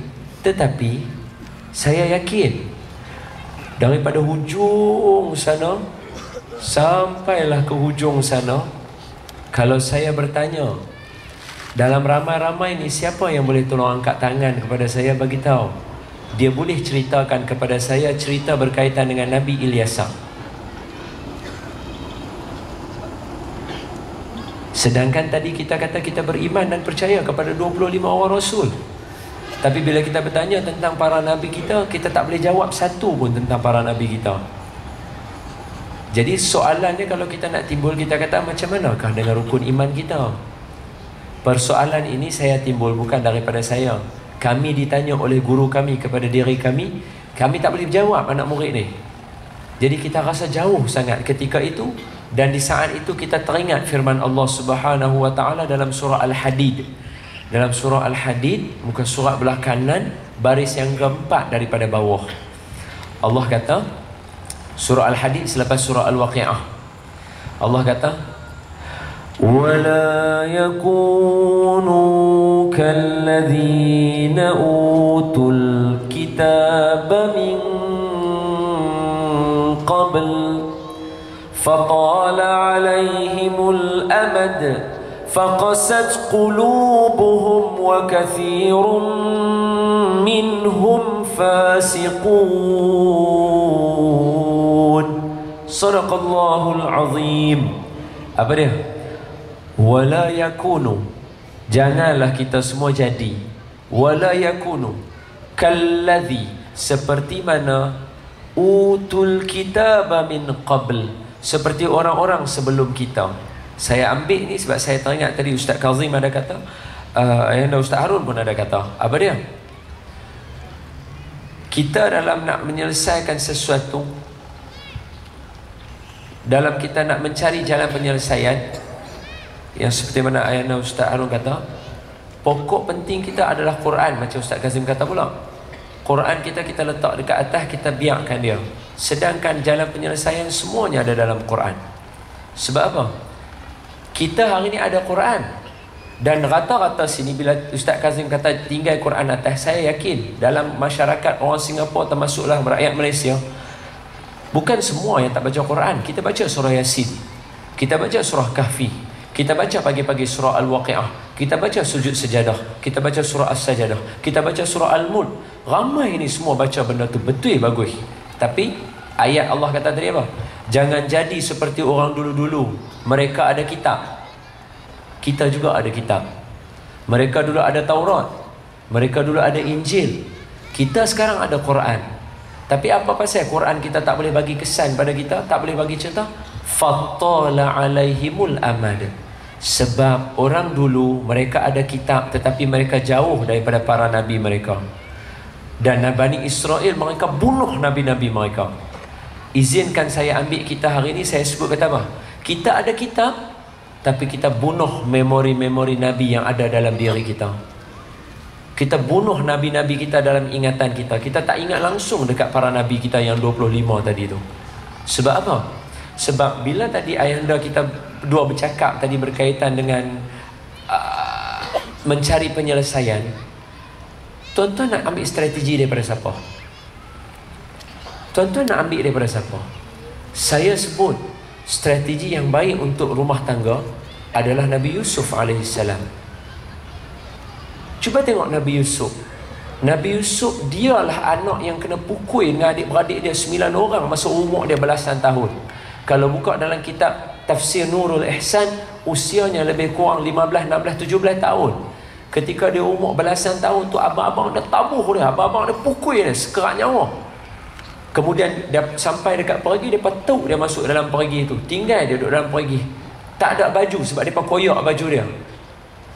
tetapi saya yakin daripada hujung sana sampailah ke hujung sana, kalau saya bertanya dalam ramai-ramai ni siapa yang boleh tolong angkat tangan kepada saya, bagi tahu dia boleh ceritakan kepada saya cerita berkaitan dengan Nabi Ilyasa. Sedangkan tadi kita kata kita beriman dan percaya kepada 25 orang Rasul. Tapi bila kita bertanya tentang para Nabi kita, kita tak boleh jawab satu pun tentang para Nabi kita. Jadi soalannya kalau kita nak timbul, kita kata macam manakah dengan rukun iman kita? Persoalan ini saya timbul bukan daripada saya. Kami ditanya oleh guru kami kepada diri kami, kami tak boleh jawab anak murid ni. Jadi kita rasa jauh sangat ketika itu. Dan di saat itu kita teringat firman Allah Subhanahu wa ta'ala dalam surah Al-Hadid. Dalam surah Al-Hadid, muka surat belah kanan, baris yang keempat daripada bawah. Allah kata, surah Al-Hadid selepas surah Al-Waqi'ah. Allah kata, وَلَا يَكُونُوا كَالَّذِينَ أُوتُوا الْكِتَابَ مِنْ قَبْلِ فَطَالَ عَلَيْهِمُ الْأَمَدُ فَقَسَتْ قُلُوبُهُمْ وَكَثِيرٌ مِّنْهُمْ فَاسِقُونَ. Sadaqallahul azim. Apa dia? Wala yakunu, janganlah kita semua jadi. Wala yakunu kalladhi, seperti mana utul kitaba min qabl, seperti orang-orang sebelum kita. Saya ambil ni sebab saya teringat tadi Ustaz Kazim ada kata, Ayahanda Ustaz Harun pun ada kata. Apa dia? Kita dalam nak menyelesaikan sesuatu, dalam kita nak mencari jalan penyelesaian, yang seperti mana Ayahanda Ustaz Harun kata, pokok penting kita adalah Quran. Macam Ustaz Kazim kata pula, Quran kita letak dekat atas, kita biarkan dia. Sedangkan jalan penyelesaian semuanya ada dalam Quran. Sebab apa? Kita hari ni ada Quran. Dan rata-rata sini bila Ustaz Kazim kata tinggal Quran atas, saya yakin dalam masyarakat orang Singapura, termasuklah rakyat Malaysia, bukan semua yang tak baca Quran. Kita baca surah Yasin, kita baca surah Kahfi, kita baca pagi-pagi surah Al-Waqi'ah, kita baca sujud sejadah, kita baca surah As-Sajadah, kita baca surah Al-Mulk. Ramai ini semua baca benda tu, betul bagus. Tapi ayat Allah kata tadi apa? Jangan jadi seperti orang dulu-dulu. Mereka ada kitab, kita juga ada kitab. Mereka dulu ada Taurat, mereka dulu ada Injil, kita sekarang ada Quran. Tapi apa pasal Quran kita tak boleh bagi kesan pada kita, tak boleh bagi cerita? Fattala alaihimul amad. Sebab orang dulu mereka ada kitab, tetapi mereka jauh daripada para nabi mereka. Dan Bani Israel mereka bunuh nabi-nabi mereka. Izinkan saya ambil kita hari ini, saya sebut kata apa? Kita ada kitab, tapi kita bunuh memori-memori nabi yang ada dalam diri kita. Kita bunuh nabi-nabi kita dalam ingatan kita. Kita tak ingat langsung dekat para nabi kita yang 25 tadi tu. Sebab apa? Sebab bila tadi ayahanda kita dua bercakap tadi berkaitan dengan mencari penyelesaian, tuan-tuan nak ambil strategi daripada siapa? Tuan-tuan nak ambil daripada siapa? Saya sebut strategi yang baik untuk rumah tangga adalah Nabi Yusuf alaihissalam. Cuba tengok Nabi Yusuf. Nabi Yusuf dialah anak yang kena pukul dengan adik-beradik dia 9 orang masa umur dia belasan tahun. Kalau buka dalam kitab Tafsir Nurul Ihsan, usianya lebih kurang 15, 16, 17 tahun. Ketika dia umur belasan tahun tu, abang-abang dia tabuh dia, abang-abang dia pukul dia sekerat nyawa. Kemudian dia sampai dekat perigi, dia petuk dia masuk dalam perigi tu. Tinggal dia duduk dalam perigi, tak ada baju sebab dia koyak baju dia.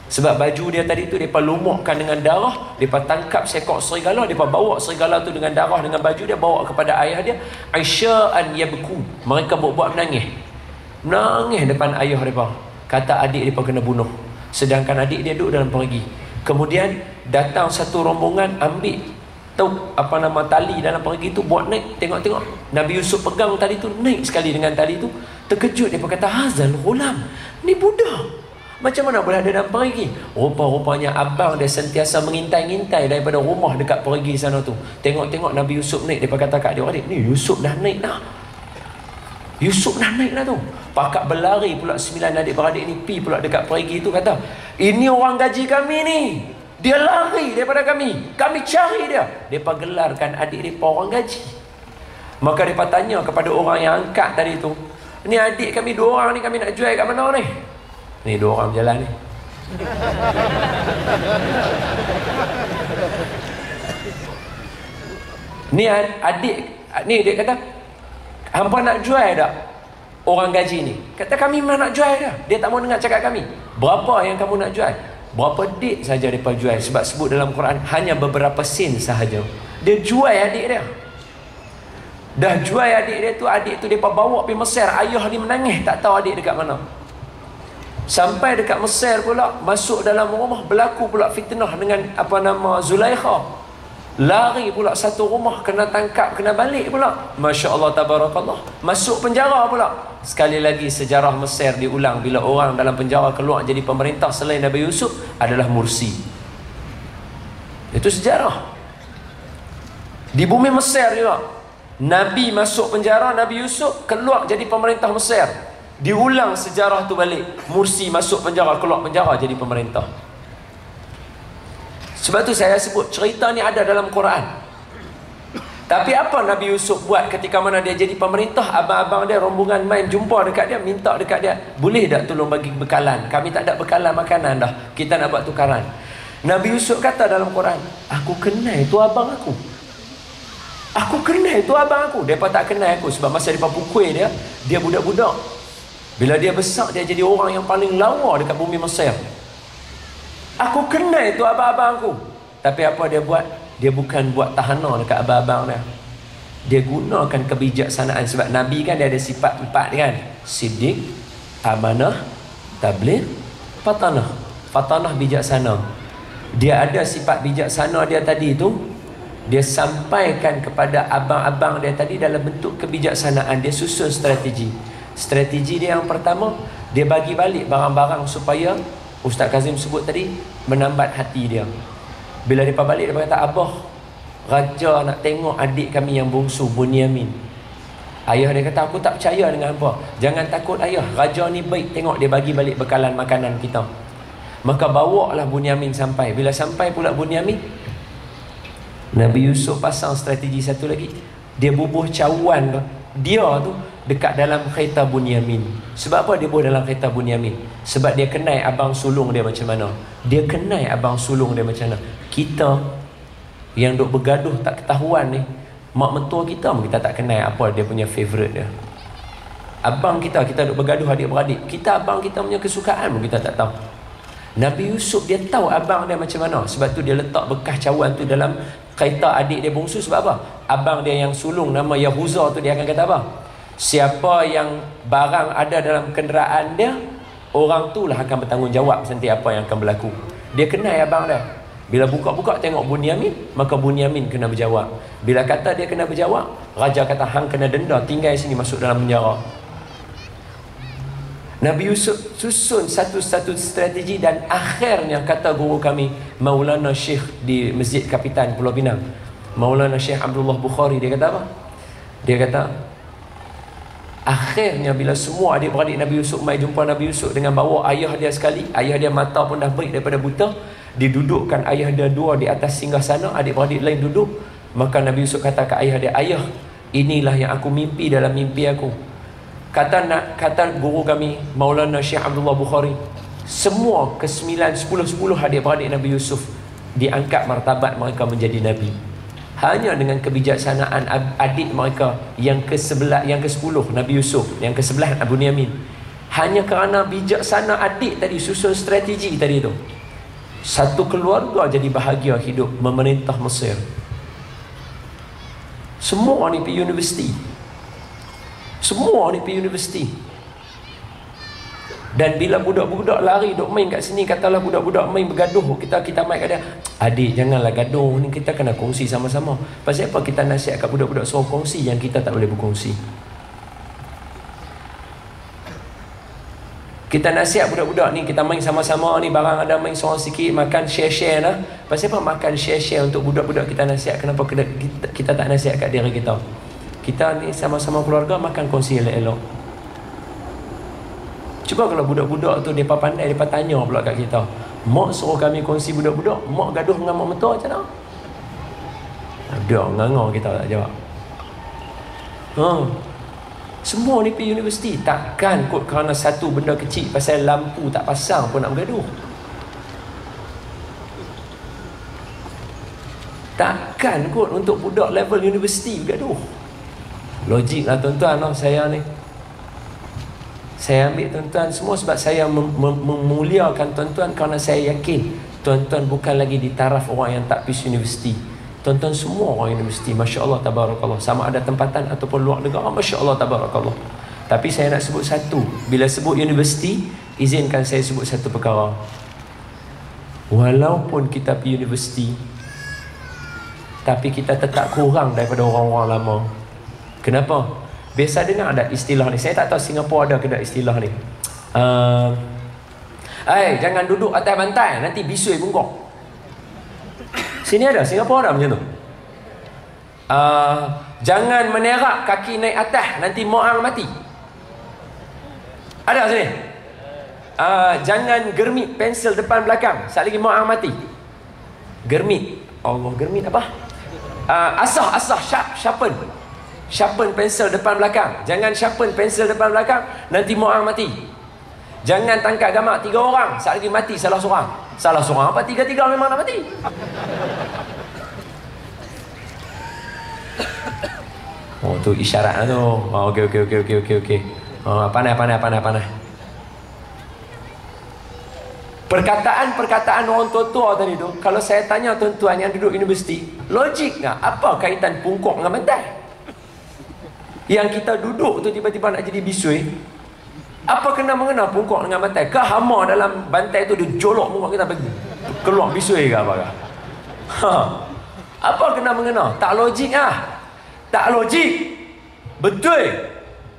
Sebab baju dia tadi tu depa lumahkan dengan darah, depa tangkap seekor serigala, depa bawa serigala tu dengan darah dengan baju dia bawa kepada ayah dia, Aisya'an yabku. Mereka buat menangis. Menangis depan ayah depa. Kata adik depa kena bunuh. Sedangkan adik dia duduk dalam perigi. Kemudian datang satu rombongan ambil tali dalam perigi tu buat naik. Tengok-tengok Nabi Yusuf pegang tali tu, naik sekali dengan tali tu. Terkejut depa kata, hazal ghulam, ni budak. Macam mana boleh ada dalam perigi? Rupa-rupanya abang dia sentiasa mengintai-ngintai daripada rumah dekat perigi sana tu. Tengok-tengok Nabi Yusuf naik, dia kata kat dia, adik, ni Yusuf dah naik dah. Yusuf dah naik dah tu. Pakak berlari pula 9 adik-beradik ni, pi pula dekat perigi tu, kata, ini orang gaji kami ni. Dia lari daripada kami. Kami cari dia. Mereka gelarkan adik mereka orang gaji. Maka mereka tanya kepada orang yang angkat tadi tu, ni adik kami 2 orang ni, kami nak jual kat mana ni? Ni 2 orang berjalan ni. Ni adik, ni dia kata, hampa nak jual tak orang gaji ni? Kata, kami memang nak jual dah. Dia tak mau dengar cakap kami. Berapa yang kamu nak jual? Berapa dik saja mereka jual? Sebab sebut dalam Quran hanya beberapa sen sahaja. Dia jual adik dia. Dah jual adik dia tu, adik tu mereka bawa pergi Mesir. Ayah ni menangis, tak tahu adik dekat mana. Sampai dekat Mesir pula, masuk dalam rumah, berlaku pula fitnah dengan Zulaikha. Lari pula satu rumah, kena tangkap, kena balik pula. Masya Allah, tabarakallah. Masuk penjara pula. Sekali lagi sejarah Mesir diulang. Bila orang dalam penjara keluar jadi pemerintah selain Nabi Yusuf, adalah Mursi. Itu sejarah. Di bumi Mesir juga, Nabi masuk penjara, Nabi Yusuf keluar jadi pemerintah Mesir. Diulang sejarah tu balik. Mursi masuk penjara, keluar penjara jadi pemerintah. Sebab tu saya sebut cerita ni ada dalam Quran. Tapi apa Nabi Yusuf buat ketika mana dia jadi pemerintah? Abang-abang dia rombongan main jumpa dekat dia, minta dekat dia, boleh tak tolong bagi bekalan? Kami tak ada bekalan makanan dah, kita nak buat tukaran. Nabi Yusuf kata dalam Quran, aku kenal itu abang aku. Aku kenal itu abang aku. Mereka tak kenal aku sebab masa mereka pukul dia, dia budak-budak. Bila dia besar, dia jadi orang yang paling lawa dekat bumi Mesir. Aku kenal itu abang-abang aku. Tapi apa dia buat? Dia bukan buat tahanan dekat abang-abang dia. Dia gunakan kebijaksanaan. Sebab Nabi kan dia ada sifat 4 kan. Siddiq, amanah, tabligh, fatanah. Fatanah bijaksana. Dia ada sifat bijaksana dia tadi tu. Dia sampaikan kepada abang-abang dia tadi dalam bentuk kebijaksanaan. Dia susun strategi. Strategi dia yang pertama, dia bagi balik barang-barang supaya Ustaz Kazim sebut tadi, menambat hati dia. Bila dia balik, dia kata, Abah, Raja nak tengok adik kami yang bungsu, Bunyamin. Ayah dia kata, aku tak percaya dengan apa. Jangan takut ayah, Raja ni baik, tengok dia bagi balik bekalan makanan kita. Maka bawalah Bunyamin sampai. Bila sampai pula Bunyamin, Nabi Yusuf pasang strategi satu lagi. Dia bubuh cawan dia tu dekat dalam kereta Bunyamin. Sebab apa dia bubuh dalam kereta Bunyamin? Sebab dia kenal abang sulung dia macam mana. Dia kenal abang sulung dia macam mana. Kita yang duk bergaduh tak ketahuan ni, mak mentua kita pun kita tak kenal apa dia punya favourite dia. Abang kita duk bergaduh adik-beradik, kita abang kita punya kesukaan pun kita tak tahu. Nabi Yusuf dia tahu abang dia macam mana. Sebab tu dia letak bekas cawan tu dalam kereta adik dia bungsu. Sebab apa? Abang dia yang sulung nama Yahuza tu, dia akan kata apa? Siapa yang barang ada dalam kenderaan dia, orang tu lah akan bertanggungjawab nanti apa yang akan berlaku. Dia kenal abang dia. Bila buka-buka tengok Bunyamin, maka Bunyamin kena berjawab. Bila kata dia kena berjawab, Raja kata hang kena denda, tinggal sini, masuk dalam penjara. Nabi Yusuf susun satu-satu strategi dan akhirnya kata guru kami Maulana Syekh di Masjid Kapitan Pulau Pinang, Maulana Syekh Abdullah Bukhari, dia kata apa? Dia kata akhirnya bila semua adik-beradik Nabi Yusuf mai jumpa Nabi Yusuf dengan bawa ayah dia sekali, ayah dia mata pun dah break daripada buta, didudukkan ayah dia dua di atas singgahsana, adik-beradik lain duduk. Maka Nabi Yusuf kata ke ayah dia, ayah, inilah yang aku mimpi dalam mimpi aku. Kata guru kami Maulana Syekh Abdullah Bukhari, semua ke-9, 10 adik-beradik Nabi Yusuf diangkat martabat mereka menjadi Nabi. Hanya dengan kebijaksanaan adik mereka yang ke-11, yang ke-10 Nabi Yusuf, yang ke-11 Abu Bunyamin. Hanya kerana bijaksana adik tadi susun strategi tadi tu, satu keluarga jadi bahagia hidup memerintah Mesir. Semua ni pergi universiti. Semua ni pergi universiti. Dan bila budak-budak lari duk main kat sini, katalah budak-budak main bergaduh, kita main kat dia, adik janganlah gaduh ni, kita kena kongsi sama-sama. Pasal apa kita nasihat kat budak-budak suruh kongsi yang kita tak boleh berkongsi? Kita nasihat budak-budak ni, kita main sama-sama ni, barang ada main seorang sikit, makan share-share lah. Pasal apa makan share-share untuk budak-budak kita nasihat? Kenapa kita tak nasihat kat diri kita? Kita ni sama-sama keluarga, makan kongsi elok-elok. Cuba kalau budak-budak tu mereka pandai, mereka tanya pula kat kita, mak suruh kami kongsi budak-budak, mak gaduh dengan mak mentua macam mana? Ada ngangau kita tak jawab. Semua ni pergi universiti. Takkan kot kerana satu benda kecil pasal lampu tak pasang pun nak bergaduh. Takkan kot untuk budak level universiti bergaduh. Logik lah tuan-tuan lah saya ni. Saya ambil tuan-tuan semua sebab saya memuliakan tuan-tuan kerana saya yakin tuan-tuan bukan lagi di taraf orang yang tak pergi universiti. Tuan-tuan semua orang universiti, Masya Allah tabarakallah, sama ada tempatan ataupun luar negara, Masya Allah tabarakallah. Tapi saya nak sebut satu. Bila sebut universiti, izinkan saya sebut satu perkara. Walaupun kita pergi universiti, tapi kita tetap kurang daripada orang-orang lama. Kenapa? Biasa dengar ada istilah ni. Saya tak tahu Singapura ada ke tak istilah ni. Jangan duduk atas bantai, nanti bisui bungkuk. Sini ada, Singapura ada macam tu. Jangan menerak kaki naik atas, nanti moang mati. Ada sini. Jangan germit pensel depan belakang, sekali lagi moang mati. Germit. Allah, germit apa? Asah, sharpen pensel depan belakang. Jangan sharpen pensel depan belakang, nanti moang mati. Jangan tangkap gambar 3 orang, sekali lagi mati salah seorang. Salah seorang apa? 3 memang nak mati. Oh, tu isyarat tu. Oh, okey. Pandai. Perkataan orang tua-tua tadi tu, kalau saya tanya tuan-tuan yang duduk universiti, logik tak? Apa kaitan pungkuk dengan bantai? Yang kita duduk tu tiba-tiba nak jadi bisui, apa kena-mengena pungkuk dengan bantai? Ke hama dalam bantai tu dia jolok pungkuk kita pergi keluar bisui ke apa? Apa kena-mengena? Tak logik lah. Tak logik. Betul.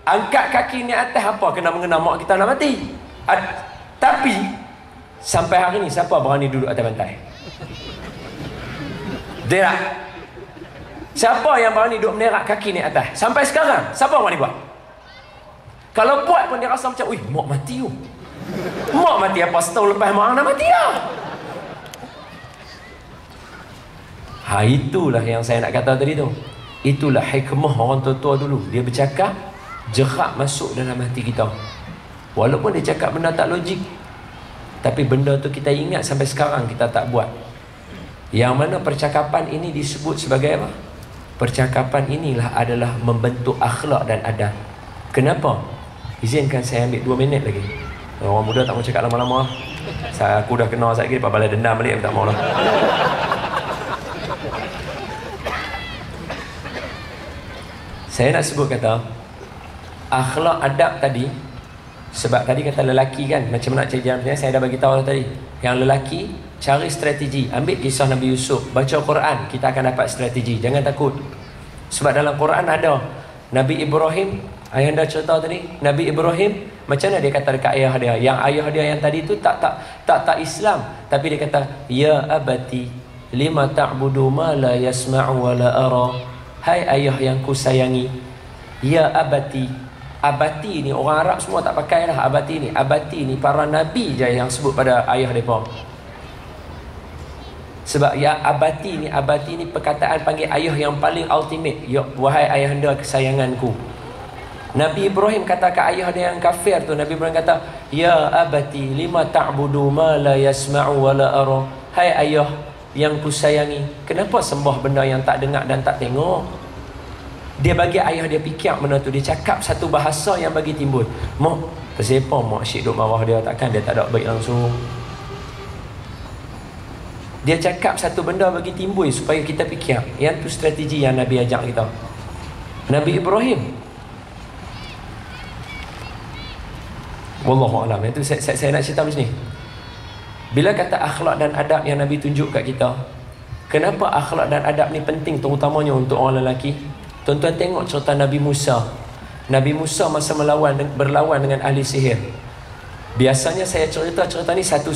Angkat kaki ni atas, apa kena-mengena mak kita nak mati? Tapi sampai hari ni siapa berani duduk atas bantai? Tidak. Siapa yang berani duduk menerak kaki ni atas? Sampai sekarang siapa berani buat? Kalau buat pun dia rasa macam, mak mati tu. Mak mati apa setahun lepas mak nak mati lah. Itulah yang saya nak kata tadi tu. Itulah hikmah orang tua-tua dulu. Dia bercakap, jerak masuk dalam hati kita. Walaupun dia cakap benda tak logik, tapi benda tu kita ingat sampai sekarang kita tak buat. Yang mana percakapan ini disebut sebagai apa? Percakapan inilah adalah membentuk akhlak dan adab. Kenapa? Izinkan saya ambil 2 minit lagi. Orang muda tak mau cakap lama-lama. Aku dah kenal sekali, lepas balas dendam balik, aku tak mau lah. Saya nak sebut kata akhlak adab tadi. Sebab tadi kata lelaki kan, macam mana nak cari jalan penyelesaian, saya dah bagi tahu tadi. Yang lelaki cari strategi. Ambil kisah Nabi Yusuf, baca Quran, kita akan dapat strategi. Jangan takut. Sebab dalam Quran ada Nabi Ibrahim, ayah anda cerita tadi, Nabi Ibrahim macam mana dia kata dekat ayah dia, yang ayah dia yang tadi tu tak Islam, tapi dia kata, ya abati lima ta'budu ma la yasma'u wa la ara. Hai ayah yang ku sayangi. Ya abati. Abati ni orang Arab semua tak pakai lah abati ni. Abati ni para nabi je yang sebut pada ayah mereka. Sebab ya abati ni perkataan panggil ayah yang paling ultimate. Ya, wahai ayahanda kesayanganku. Nabi Ibrahim kata ke ayah dia yang kafir tu, Nabi Ibrahim kata, ya abati lima ta'budu ma la yasma'u wa la ara. Hai ayah yang ku sayangi, kenapa sembah benda yang tak dengar dan tak tengok? Dia bagi ayah dia fikir benda tu. Dia cakap satu bahasa yang bagi timbul. Mak, kenapa mak syik duk marah dia? Takkan dia tak ada baik langsung. Dia cakap satu benda bagi timbul supaya kita fikir. Yang tu strategi yang Nabi ajak kita. Nabi Ibrahim, wallahualam, itu saya nak cerita macam ni. Bila kata akhlak dan adab yang Nabi tunjuk kat kita, kenapa akhlak dan adab ni penting terutamanya untuk orang lelaki? Tuan-tuan tengok cerita Nabi Musa. Nabi Musa masa berlawan dengan ahli sihir. Biasanya saya cerita ni satu.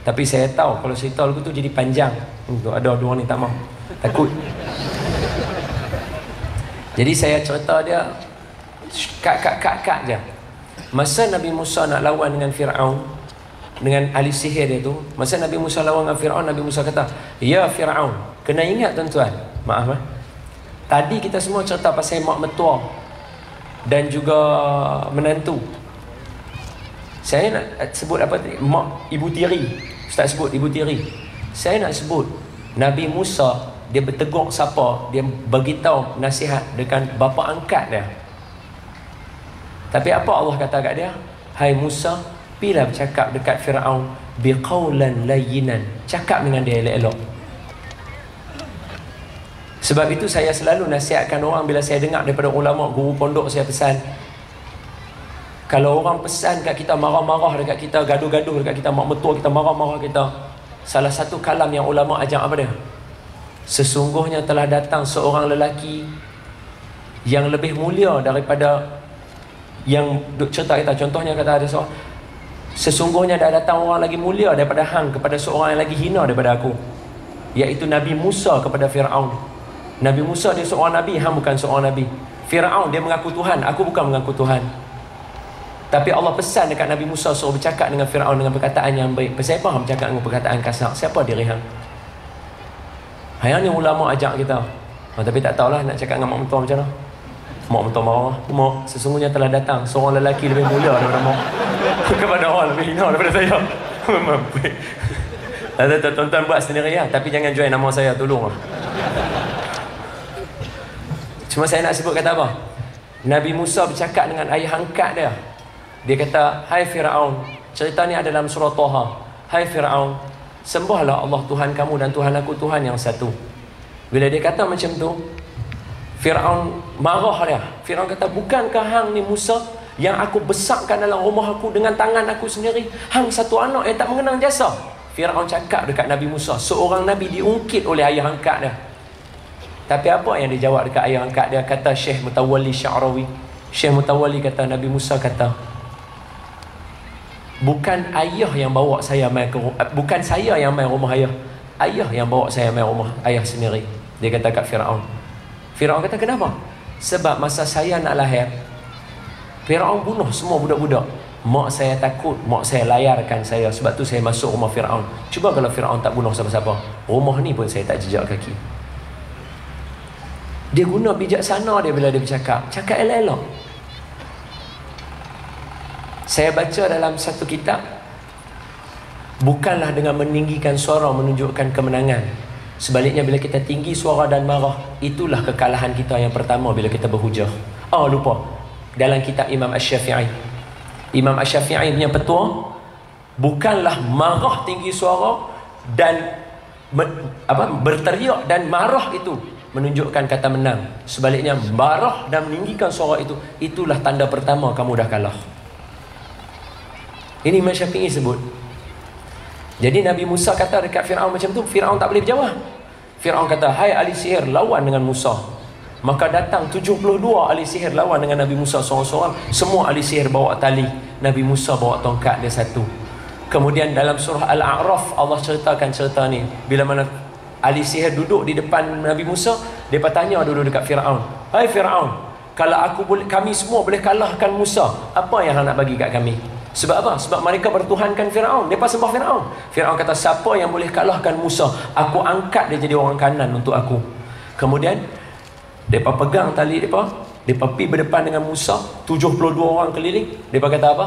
Tapi saya tahu kalau cerita lagu tu jadi panjang. Ada dua ni tak mau. Takut. Jadi saya cerita dia kat je. Masa Nabi Musa nak lawan dengan Fir'aun, dengan ahli sihir dia tu, masa Nabi Musa lawan dengan Fir'aun, Nabi Musa kata, ya Fir'aun. Kena ingat tuan-tuan, maaf tadi kita semua cerita pasal mak mertua dan juga menantu. Saya nak sebut apa tadi? Mak ibu tiri. Ustaz sebut ibu tiri. Saya nak sebut Nabi Musa, dia bertegur siapa? Dia beritahu nasihat dengan bapa angkat dia. Tapi apa Allah kata kat dia? Hai Musa, pilah bercakap dekat Fir'aun biqaulan layyinan. Cakap dengan dia elok-elok. Sebab itu saya selalu nasihatkan orang bila saya dengar daripada ulama, guru pondok saya pesan, kalau orang pesan kat kita, marah-marah dekat kita, gaduh-gaduh dekat kita, mak mertua kita marah-marah kita, salah satu kalam yang ulama ajar apa dia? Sesungguhnya telah datang seorang lelaki yang lebih mulia daripada yang cerita kita. Contohnya kata ada seorang, sesungguhnya dah datang orang lagi mulia daripada hang kepada seorang yang lagi hina daripada aku, iaitu Nabi Musa kepada Fir'aun. Nabi Musa dia seorang Nabi, hang bukan seorang Nabi. Fir'aun dia mengaku Tuhan, aku bukan mengaku Tuhan. Tapi Allah pesan dekat Nabi Musa suruh bercakap dengan Fir'aun dengan perkataan yang baik. Siapa hang bercakap dengan perkataan kasar? Siapa diri hang? Yang ni ulama ajak kita. Tapi tak tahulah nak cakap dengan mak mentua macam mana. Mak mentua marah. Mak, sesungguhnya telah datang seorang lelaki lebih mulia daripada mak kepada orang lebih hina daripada saya. Tuan-tuan buat sendiri lah. Tapi jangan join nama saya, tolong lah. Cuma saya nak sebut kata apa? Nabi Musa bercakap dengan ayah angkat dia. Dia kata, hai Fir'aun. Cerita ni ada dalam surah Taha. Hai Fir'aun, sembahlah Allah Tuhan kamu dan Tuhan aku Tuhan yang satu. Bila dia kata macam tu, Fir'aun marah dia. Fir'aun kata, bukankah hang ni Musa yang aku besarkan dalam rumah aku dengan tangan aku sendiri? Hang satu anak yang tak mengenang jasa. Fir'aun cakap dekat Nabi Musa, seorang Nabi diungkit oleh ayah angkat dia. Tapi apa yang dia jawab dekat ayah angkat dia? Kata Syekh Mutawalli Sya'rawi, Syekh Mutawalli kata, Nabi Musa kata, bukan ayah yang bawa saya mai ke, bukan saya yang mai rumah ayah, ayah yang bawa saya mai rumah ayah sendiri. Dia kata kat Fir'aun. Fir'aun kata, kenapa? Sebab masa saya nak lahir, Fir'aun bunuh semua budak-budak. Mak saya takut, mak saya layarkan saya. Sebab tu saya masuk rumah Fir'aun. Cuba kalau Fir'aun tak bunuh siapa-siapa, rumah ni pun saya tak jejak kaki. Dia guna bijaksana dia bila dia bercakap. Cakap elok-elok. Saya baca dalam satu kitab, bukanlah dengan meninggikan suara menunjukkan kemenangan. Sebaliknya bila kita tinggi suara dan marah, itulah kekalahan kita yang pertama bila kita berhujah. Oh lupa, dalam kitab Imam Asy-Syafi'i, Imam Asy-Syafi'i punya petua, bukanlah marah tinggi suara dan berteriak dan marah itu menunjukkan kata menang. Sebaliknya marah dan meninggikan suara itu, itulah tanda pertama kamu dah kalah. Ini Imam Syafi'i sebut. Jadi Nabi Musa kata dekat Fir'aun macam tu, Fir'aun tak boleh berjawab. Fir'aun kata, hai ahli sihir, lawan dengan Musa. Maka datang 72 ahli sihir lawan dengan Nabi Musa seorang-seorang. Semua ahli sihir bawa tali, Nabi Musa bawa tongkat dia satu. Kemudian dalam surah Al-A'raf Allah ceritakan cerita ni. Bila mana ahli sihir duduk di depan Nabi Musa, dia tanya dulu dekat Fir'aun, hai Fir'aun, kalau kami semua boleh kalahkan Musa, apa yang nak bagi kat kami? Sebab apa? Sebab mereka bertuhankan Fir'aun. Mereka sembah Fir'aun. Fir'aun kata, siapa yang boleh kalahkan Musa, aku angkat dia jadi orang kanan untuk aku. Kemudian mereka pegang tali mereka, mereka pergi berdepan dengan Musa, 72 orang keliling. Mereka kata apa?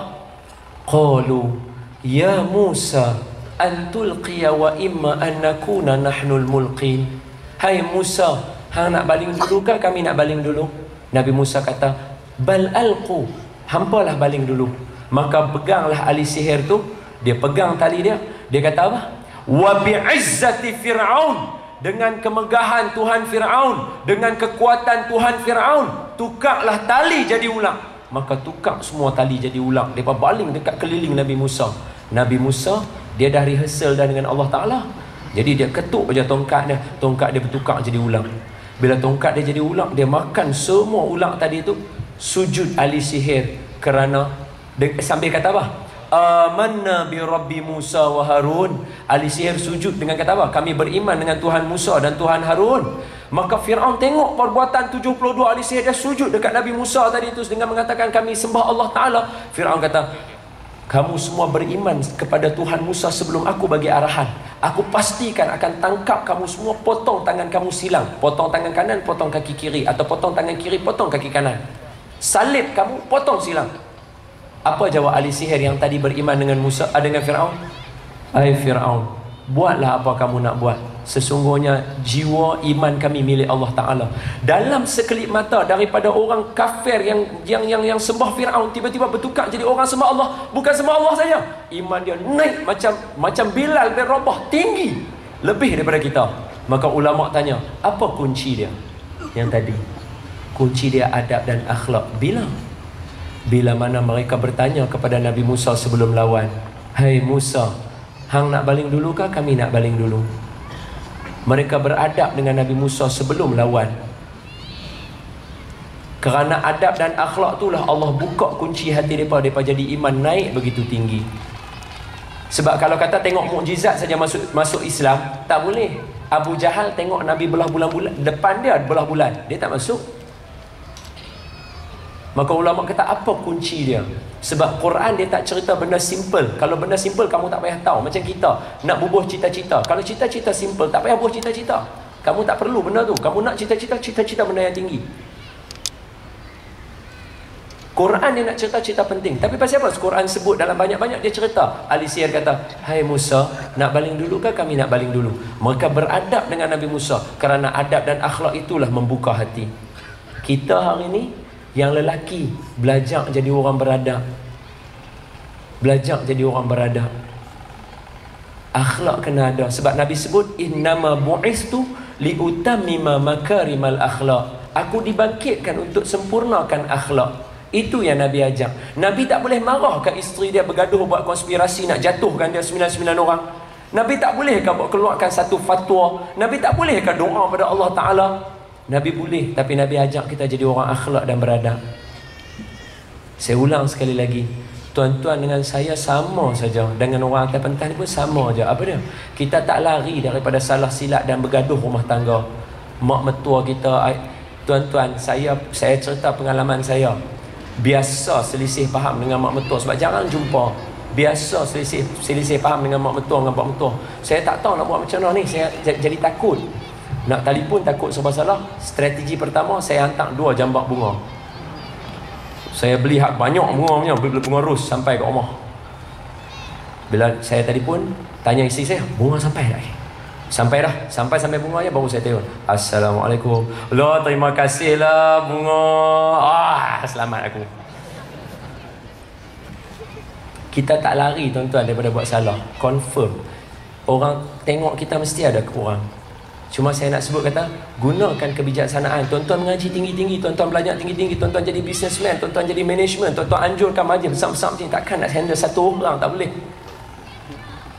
Qalu ya Musa antulqiya wa imma an nakuna nahnul mulqin. Hai Musa, hang nak baling dulu ke kami nak baling dulu? Nabi Musa kata, bal alqu, hampalah baling dulu. Maka peganglah ahli sihir tu, dia pegang tali dia, dia kata apa? Wa bi'izzati Fir'aun, dengan kemegahan Tuhan Fir'aun, dengan kekuatan Tuhan Fir'aun, tukarlah tali jadi ulang. Maka tukar semua tali jadi ulang. Dia baling dekat keliling Nabi Musa. Nabi Musa, dia dah rehearsal dah dengan Allah Ta'ala. Jadi dia ketuk je tongkat dia bertukar jadi ulang. Bila tongkat dia jadi ulang, dia makan semua ulang tadi tu. Sujud ahli sihir kerana sambil kata apa? Amanna bi Rabbi Musa wa Harun. Ahli sihir sujud dengan kata apa? Kami beriman dengan Tuhan Musa dan Tuhan Harun. Maka Fir'aun tengok perbuatan 72 ahli sihir dia sujud dekat Nabi Musa tadi tu dengan mengatakan kami sembah Allah Ta'ala. Fir'aun kata, kamu semua beriman kepada Tuhan Musa sebelum aku bagi arahan. Aku pastikan akan tangkap kamu semua, potong tangan kamu silang. Potong tangan kanan, potong kaki kiri. Atau potong tangan kiri, potong kaki kanan. Salib kamu, potong silang. Apa jawab ahli sihir yang tadi beriman dengan Musa, dengan Fir'aun? Hai Fir'aun, buatlah apa kamu nak buat. Sesungguhnya jiwa iman kami milik Allah Ta'ala. Dalam sekelip mata daripada orang kafir yang sembah Fir'aun, tiba-tiba bertukar jadi orang sembah Allah. Bukan sembah Allah saja, iman dia naik macam Bilal bin Rabah, tinggi lebih daripada kita. Maka ulama tanya, apa kunci dia? Yang tadi, kunci dia adab dan akhlak. Bila mana mereka bertanya kepada Nabi Musa sebelum lawan, "Hai Musa, hang nak baling dulu kah kami nak baling dulu?" Mereka beradab dengan Nabi Musa sebelum lawan. Kerana adab dan akhlak itulah Allah buka kunci hati mereka, mereka jadi iman naik begitu tinggi. Sebab kalau kata tengok mukjizat saja masuk Islam, tak boleh. Abu Jahal tengok Nabi belah bulan-bulan, depan dia belah bulan, dia tak masuk. Maka ulama kata apa kunci dia? Sebab Quran dia tak cerita benda simple. Kalau benda simple kamu tak payah tahu. Macam kita nak bubuh cita-cita. Kalau cita-cita simple, tak payah bubuh cita-cita. Kamu tak perlu benda tu. Kamu nak cita-cita benda yang tinggi. Quran dia nak cerita penting. Tapi pasal apa Quran sebut dalam banyak-banyak dia cerita. Ali Siyar kata, "Hai Musa, nak baling dulu ke kami nak baling dulu?" Mereka beradab dengan Nabi Musa. Kerana adab dan akhlak itulah membuka hati. Kita hari ini yang lelaki belajar jadi orang beradab. Belajar jadi orang beradab. Akhlak kena ada. Sebab Nabi sebut, "Innama bu'istu liutammima makarimal akhlak." Aku dibangkitkan untuk sempurnakan akhlak. Itu yang Nabi ajak. Nabi tak boleh marah ke isteri dia bergaduh buat konspirasi nak jatuhkan dia 99 orang. Nabi tak boleh ke buat keluarkan satu fatwa. Nabi tak boleh ke doa pada Allah Ta'ala. Nabi boleh, tapi Nabi ajak kita jadi orang akhlak dan beradab. Saya ulang sekali lagi, tuan-tuan dengan saya sama saja, dengan orang atas pentas ni pun sama aja. Apa dia? Kita tak lari daripada salah silap dan bergaduh rumah tangga. Mak mertua kita, tuan-tuan, saya cerita pengalaman saya. Biasa selisih faham dengan mak mertua, sebab jarang jumpa. Biasa selisih faham dengan mak mertua, dengan pak mertua. Saya tak tahu nak buat macam mana ni. Saya jadi takut. Nak telefon takut serba salah. Strategi pertama, saya hantar 2 jambak bunga. Saya beli banyak bunga, beli bunga ros sampai ke rumah. Bila saya telefon, tanya isteri saya, "Bunga sampai tak?" Sampai dah. Sampai bunganya baru saya telefon. "Assalamualaikum." "Allah, terima kasihlah bunga. Selamat aku." Kita tak lari tuan-tuan daripada buat salah. Confirm. Orang tengok kita mesti ada kurang. Cuma saya nak sebut kata, gunakan kebijaksanaan. Tuan-tuan mengaji tinggi-tinggi, tuan-tuan belajar tinggi-tinggi, tuan-tuan jadi businessman, tuan-tuan jadi management, tuan-tuan anjurkan majlis besar-besar macam ni. Takkan nak handle satu orang, tak boleh.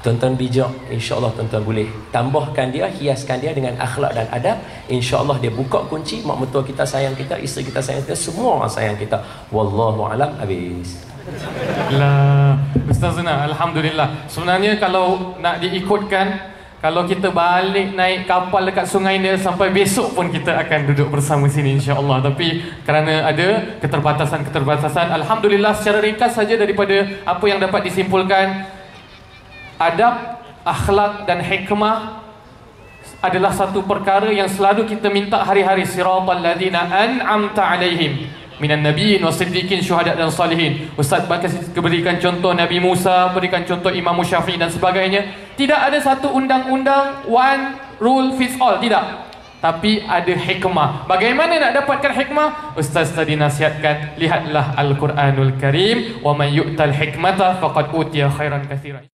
Tuan-tuan bijak, insya-Allah tuan-tuan boleh. Tambahkan dia, hiaskan dia dengan akhlak dan adab. Insya-Allah dia buka kunci. Mak mertua kita sayang kita, isteri kita sayang kita, semua orang sayang kita. Wallahu alam. Habis. Alhamdulillah. Ustaz Zuna, alhamdulillah. Sebenarnya kalau nak diikutkan, kalau kita balik naik kapal dekat Sungai Nil sampai besok pun kita akan duduk bersama sini insya-Allah. Tapi kerana ada keterbatasan, alhamdulillah secara ringkas saja daripada apa yang dapat disimpulkan, adab, akhlak dan hikmah adalah satu perkara yang selalu kita minta hari-hari. Siratal ladzina an'amta alaihim minan nabiyyin wasiddiqin syuhada dan salihin. Ustaz berikan contoh Nabi Musa, berikan contoh Imam Syafi'i dan sebagainya. Tidak ada satu undang-undang one rule fits all, tidak. Tapi ada hikmah. Bagaimana nak dapatkan hikmah? Ustaz tadi nasihatkan, lihatlah Al-Quranul Karim, wa man yu'tal hikmata faqad utiya khairan katsiran.